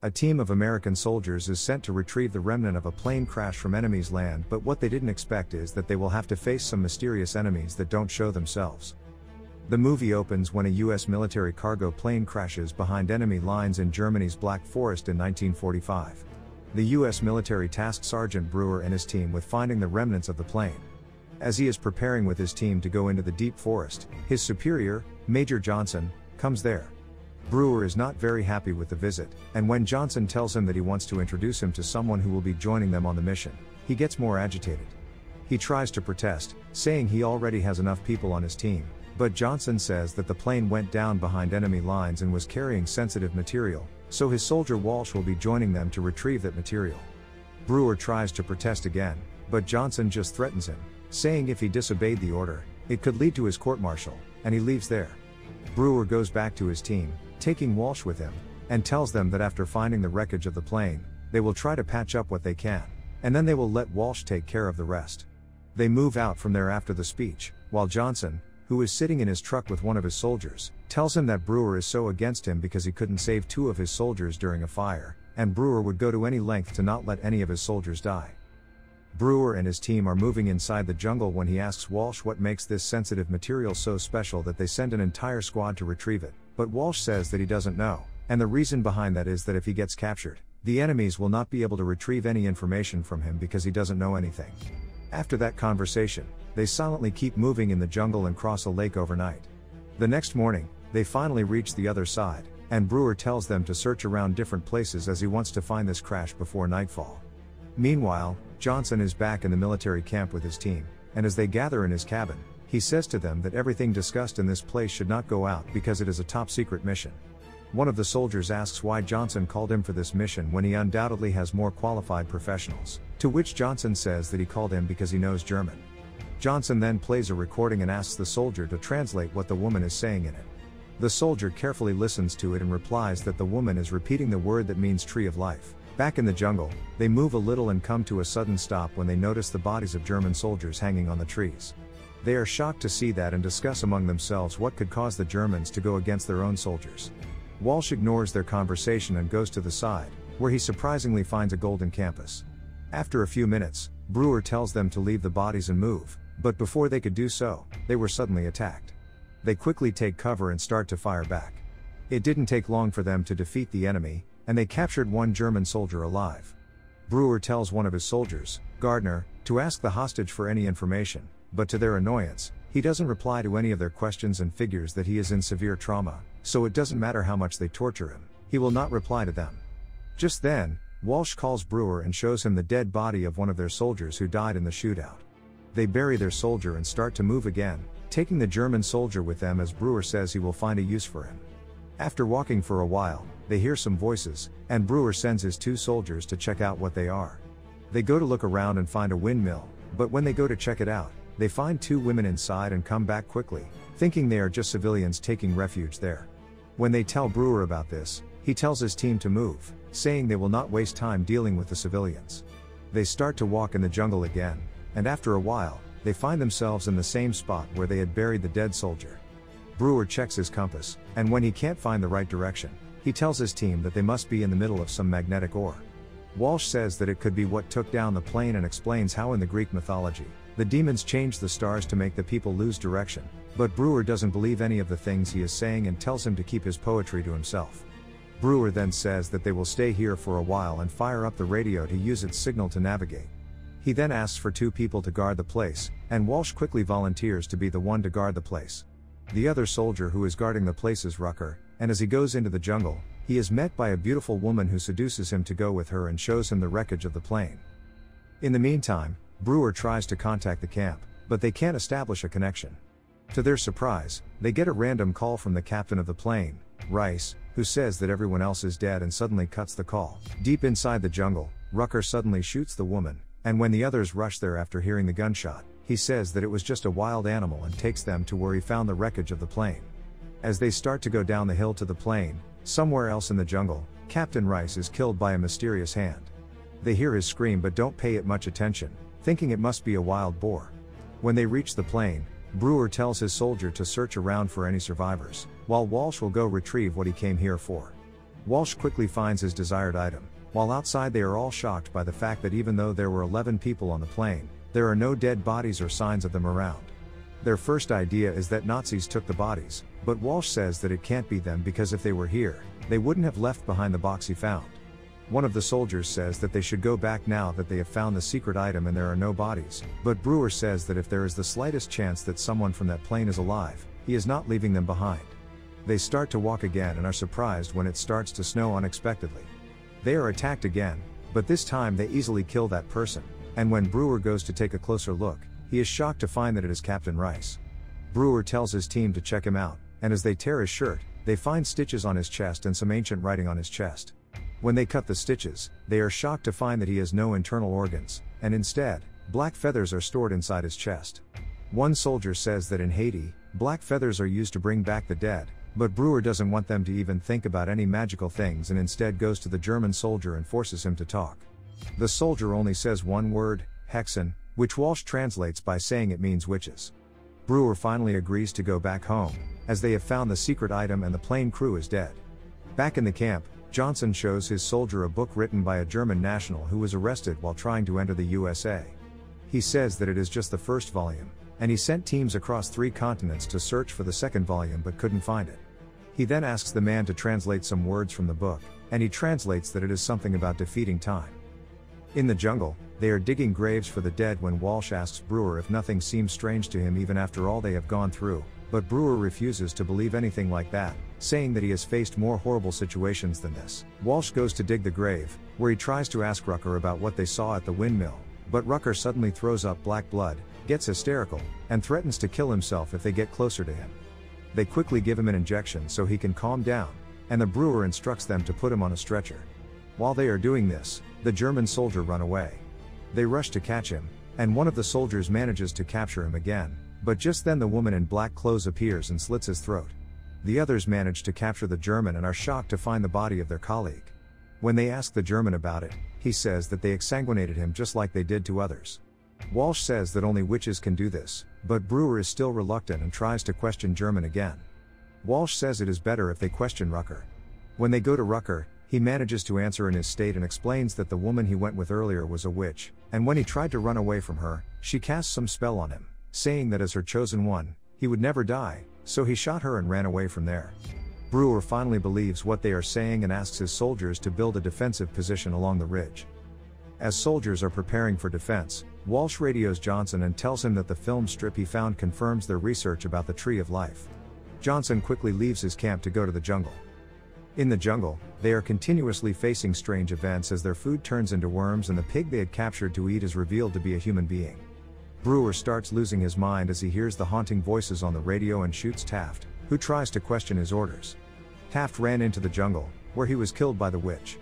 A team of American soldiers is sent to retrieve the remnant of a plane crash from enemy's land, but what they didn't expect is that they will have to face some mysterious enemies that don't show themselves. The movie opens when a U.S. military cargo plane crashes behind enemy lines in Germany's Black Forest in 1945. The U.S. military tasked Sergeant Brewer and his team with finding the remnants of the plane. As he is preparing with his team to go into the deep forest, his superior, Major Johnson, comes there. Brewer is not very happy with the visit, and when Johnson tells him that he wants to introduce him to someone who will be joining them on the mission, he gets more agitated. He tries to protest, saying he already has enough people on his team, but Johnson says that the plane went down behind enemy lines and was carrying sensitive material, so his soldier Walsh will be joining them to retrieve that material. Brewer tries to protest again, but Johnson just threatens him, saying if he disobeyed the order, it could lead to his court-martial, and he leaves there. Brewer goes back to his team, taking Walsh with him, and tells them that after finding the wreckage of the plane, they will try to patch up what they can, and then they will let Walsh take care of the rest. They move out from there after the speech, while Johnson, who is sitting in his truck with one of his soldiers, tells him that Brewer is so against him because he couldn't save two of his soldiers during a fire, and Brewer would go to any length to not let any of his soldiers die. Brewer and his team are moving inside the jungle when he asks Walsh what makes this sensitive material so special that they send an entire squad to retrieve it, but Walsh says that he doesn't know, and the reason behind that is that if he gets captured, the enemies will not be able to retrieve any information from him because he doesn't know anything. After that conversation, they silently keep moving in the jungle and cross a lake overnight. The next morning, they finally reach the other side, and Brewer tells them to search around different places as he wants to find this crash before nightfall. Meanwhile, Johnson is back in the military camp with his team, and as they gather in his cabin, he says to them that everything discussed in this place should not go out because it is a top-secret mission. One of the soldiers asks why Johnson called him for this mission when he undoubtedly has more qualified professionals, to which Johnson says that he called him because he knows German. Johnson then plays a recording and asks the soldier to translate what the woman is saying in it. The soldier carefully listens to it and replies that the woman is repeating the word that means tree of life. Back in the jungle, they move a little and come to a sudden stop when they notice the bodies of German soldiers hanging on the trees. They are shocked to see that and discuss among themselves what could cause the Germans to go against their own soldiers. Walsh ignores their conversation and goes to the side, where he surprisingly finds a golden campus. After a few minutes, Brewer tells them to leave the bodies and move, but before they could do so, they were suddenly attacked. They quickly take cover and start to fire back. It didn't take long for them to defeat the enemy, and they captured one German soldier alive. Brewer tells one of his soldiers, Gardner, to ask the hostage for any information, but to their annoyance, he doesn't reply to any of their questions and figures that he is in severe trauma, so it doesn't matter how much they torture him, he will not reply to them. Just then, Walsh calls Brewer and shows him the dead body of one of their soldiers who died in the shootout. They bury their soldier and start to move again, taking the German soldier with them as Brewer says he will find a use for him. After walking for a while, they hear some voices, and Brewer sends his two soldiers to check out what they are. They go to look around and find a windmill, but when they go to check it out, they find two women inside and come back quickly, thinking they are just civilians taking refuge there. When they tell Brewer about this, he tells his team to move, saying they will not waste time dealing with the civilians. They start to walk in the jungle again, and after a while, they find themselves in the same spot where they had buried the dead soldier. Brewer checks his compass, and when he can't find the right direction, he tells his team that they must be in the middle of some magnetic ore. Walsh says that it could be what took down the plane and explains how in the Greek mythology, the demons changed the stars to make the people lose direction, but Brewer doesn't believe any of the things he is saying and tells him to keep his poetry to himself. Brewer then says that they will stay here for a while and fire up the radio to use its signal to navigate. He then asks for two people to guard the place, and Walsh quickly volunteers to be the one to guard the place. The other soldier who is guarding the place is Rucker, and as he goes into the jungle, he is met by a beautiful woman who seduces him to go with her and shows him the wreckage of the plane. In the meantime, Brewer tries to contact the camp, but they can't establish a connection. To their surprise, they get a random call from the captain of the plane, Rice, who says that everyone else is dead and suddenly cuts the call. Deep inside the jungle, Rucker suddenly shoots the woman, and when the others rush there after hearing the gunshot, he says that it was just a wild animal and takes them to where he found the wreckage of the plane. As they start to go down the hill to the plane, somewhere else in the jungle, Captain Rice is killed by a mysterious hand. They hear his scream but don't pay it much attention, thinking it must be a wild boar. When they reach the plane, Brewer tells his soldier to search around for any survivors, while Walsh will go retrieve what he came here for. Walsh quickly finds his desired item. While outside, they are all shocked by the fact that even though there were 11 people on the plane, there are no dead bodies or signs of them around. Their first idea is that Nazis took the bodies, but Walsh says that it can't be them because if they were here, they wouldn't have left behind the box he found. One of the soldiers says that they should go back now that they have found the secret item and there are no bodies, but Brewer says that if there is the slightest chance that someone from that plane is alive, he is not leaving them behind. They start to walk again and are surprised when it starts to snow unexpectedly. They are attacked again, but this time they easily kill that person, and when Brewer goes to take a closer look, he is shocked to find that it is Captain Rice. Brewer tells his team to check him out, and as they tear his shirt, they find stitches on his chest and some ancient writing on his chest. When they cut the stitches, they are shocked to find that he has no internal organs, and instead, black feathers are stored inside his chest. One soldier says that in Haiti, black feathers are used to bring back the dead, but Brewer doesn't want them to even think about any magical things and instead goes to the German soldier and forces him to talk. The soldier only says one word, Hexen, which Walsh translates by saying it means witches. Brewer finally agrees to go back home, as they have found the secret item and the plane crew is dead. Back in the camp, Johnson shows his soldier a book written by a German national who was arrested while trying to enter the USA. He says that it is just the first volume, and he sent teams across 3 continents to search for the second volume but couldn't find it. He then asks the man to translate some words from the book, and he translates that it is something about defeating time. In the jungle, they are digging graves for the dead when Walsh asks Brewer if nothing seems strange to him even after all they have gone through, but Brewer refuses to believe anything like that, saying that he has faced more horrible situations than this. Walsh goes to dig the grave, where he tries to ask Rucker about what they saw at the windmill, but Rucker suddenly throws up black blood, gets hysterical, and threatens to kill himself if they get closer to him. They quickly give him an injection so he can calm down, and the Brewer instructs them to put him on a stretcher. While they are doing this, the German soldier run away. They rush to catch him, and one of the soldiers manages to capture him again, but just then the woman in black clothes appears and slits his throat. The others manage to capture the German and are shocked to find the body of their colleague. When they ask the German about it, he says that they exsanguinated him just like they did to others. Walsh says that only witches can do this, but Brewer is still reluctant and tries to question German again. Walsh says it is better if they question Rucker. When they go to Rucker, he manages to answer in his state and explains that the woman he went with earlier was a witch, and when he tried to run away from her, she cast some spell on him, saying that as her chosen one, he would never die, so he shot her and ran away from there. Brewer finally believes what they are saying and asks his soldiers to build a defensive position along the ridge. As soldiers are preparing for defense, Walsh radios Johnson and tells him that the film strip he found confirms their research about the Tree of Life. Johnson quickly leaves his camp to go to the jungle. In the jungle, they are continuously facing strange events as their food turns into worms and the pig they had captured to eat is revealed to be a human being. Brewer starts losing his mind as he hears the haunting voices on the radio and shoots Taft, who tries to question his orders. Taft ran into the jungle, where he was killed by the witch.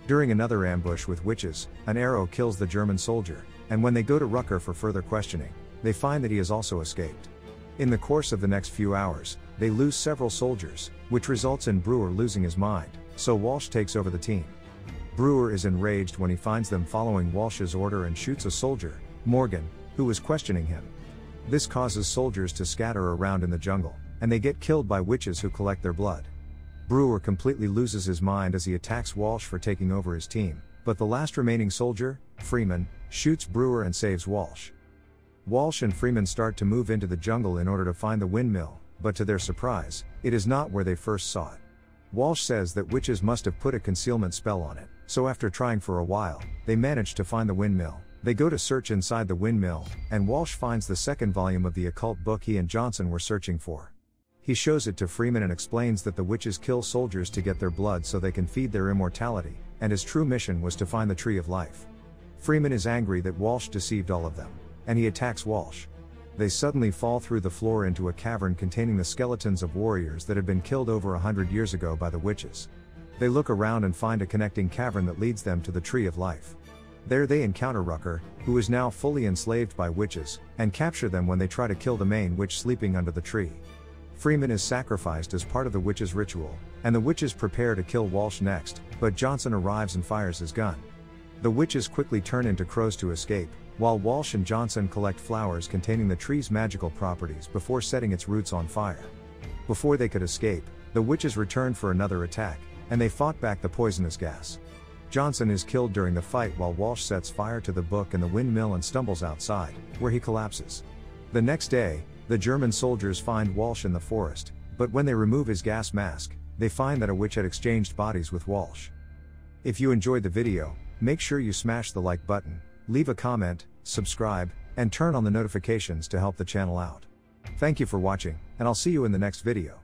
During another ambush with witches, an arrow kills the German soldier, and when they go to Rucker for further questioning, they find that he has also escaped. In the course of the next few hours, they lose several soldiers, which results in Brewer losing his mind, so Walsh takes over the team. Brewer is enraged when he finds them following Walsh's order and shoots a soldier, Morgan, who was questioning him. This causes soldiers to scatter around in the jungle, and they get killed by witches who collect their blood. Brewer completely loses his mind as he attacks Walsh for taking over his team, but the last remaining soldier, Freeman, shoots Brewer and saves Walsh. Walsh and Freeman start to move into the jungle in order to find the windmill, but to their surprise, it is not where they first saw it. Walsh says that witches must have put a concealment spell on it, so after trying for a while, they manage to find the windmill. They go to search inside the windmill, and Walsh finds the second volume of the occult book he and Johnson were searching for. He shows it to Freeman and explains that the witches kill soldiers to get their blood so they can feed their immortality, and his true mission was to find the Tree of Life. Freeman is angry that Walsh deceived all of them, and he attacks Walsh. They suddenly fall through the floor into a cavern containing the skeletons of warriors that had been killed over 100 years ago by the witches. They look around and find a connecting cavern that leads them to the Tree of Life. There they encounter Rucker, who is now fully enslaved by witches, and capture them when they try to kill the main witch sleeping under the tree. Freeman is sacrificed as part of the witches' ritual, and the witches prepare to kill Walsh next, but Johnson arrives and fires his gun. The witches quickly turn into crows to escape, while Walsh and Johnson collect flowers containing the tree's magical properties before setting its roots on fire. Before they could escape, the witches returned for another attack, and they fought back the poisonous gas. Johnson is killed during the fight while Walsh sets fire to the book and the windmill and stumbles outside, where he collapses. The next day, the German soldiers find Walsh in the forest, but when they remove his gas mask, they find that a witch had exchanged bodies with Walsh. If you enjoyed the video, make sure you smash the like button, leave a comment, subscribe, and turn on the notifications to help the channel out. Thank you for watching, and I'll see you in the next video.